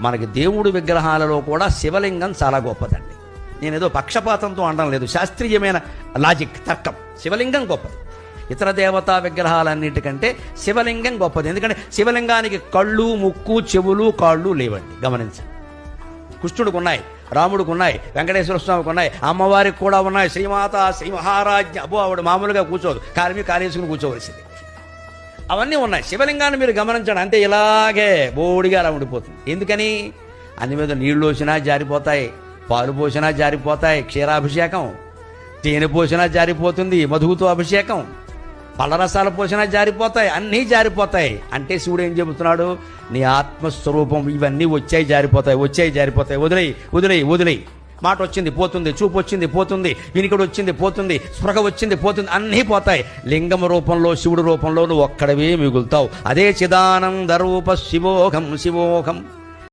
మనకి దేవుడి విగ్రహాలలో కూడా శివలింగం చాలా గొప్పదండి. నేనేదో పక్షపాతంతో అనడం లేదు, శాస్త్రీయమైన లాజిక్, తర్కం. శివలింగం గొప్పది. ఇతర దేవతా విగ్రహాలన్నిటికంటే శివలింగం గొప్పది. ఎందుకంటే శివలింగానికి కళ్ళు, ముక్కు, చెవులు, కాళ్ళు లేవండి. గమనించండి. కృష్ణుడికి ఉన్నాయి, రాముడికి ఉన్నాయి, వెంకటేశ్వర స్వామికి ఉన్నాయి, అమ్మవారికి కూడా ఉన్నాయి. శ్రీమాత శ్రీ మహారాజ్ఞ, అబ్బో ఆవిడ మామూలుగా కూర్చోదు, కాలేసుకుని కూర్చోవలసింది. అవన్నీ ఉన్నాయి. శివలింగాన్ని మీరు గమనించండి, అంతే ఇలాగే బోడిగా అలా ఉండిపోతుంది. ఎందుకని? అన్ని మీద నీళ్లు పోసినా జారిపోతాయి, పాలు పోసినా జారిపోతాయి, క్షీరాభిషేకం, తేనె పోసినా జారిపోతుంది, మధువుతో అభిషేకం, పళ్ళరసాలు పోసినా జారిపోతాయి, అన్నీ జారిపోతాయి. అంటే శివుడు ఏం చెబుతున్నాడు? నీ ఆత్మస్వరూపం ఇవన్నీ వచ్చాయి జారిపోతాయి, వచ్చాయి జారిపోతాయి, వదిలేయి వదిలేయి వదిలేయి. మాట వచ్చింది పోతుంది, చూపు వచ్చింది పోతుంది, వినికిడి వచ్చింది పోతుంది, స్పృహ వచ్చింది పోతుంది, అన్నీ పోతాయి. లింగం రూపంలో, శివుడు రూపంలో నువ్వు ఒక్కడవే మిగులుతావు. అదే చిదానంద రూప శివోహం శివోహం.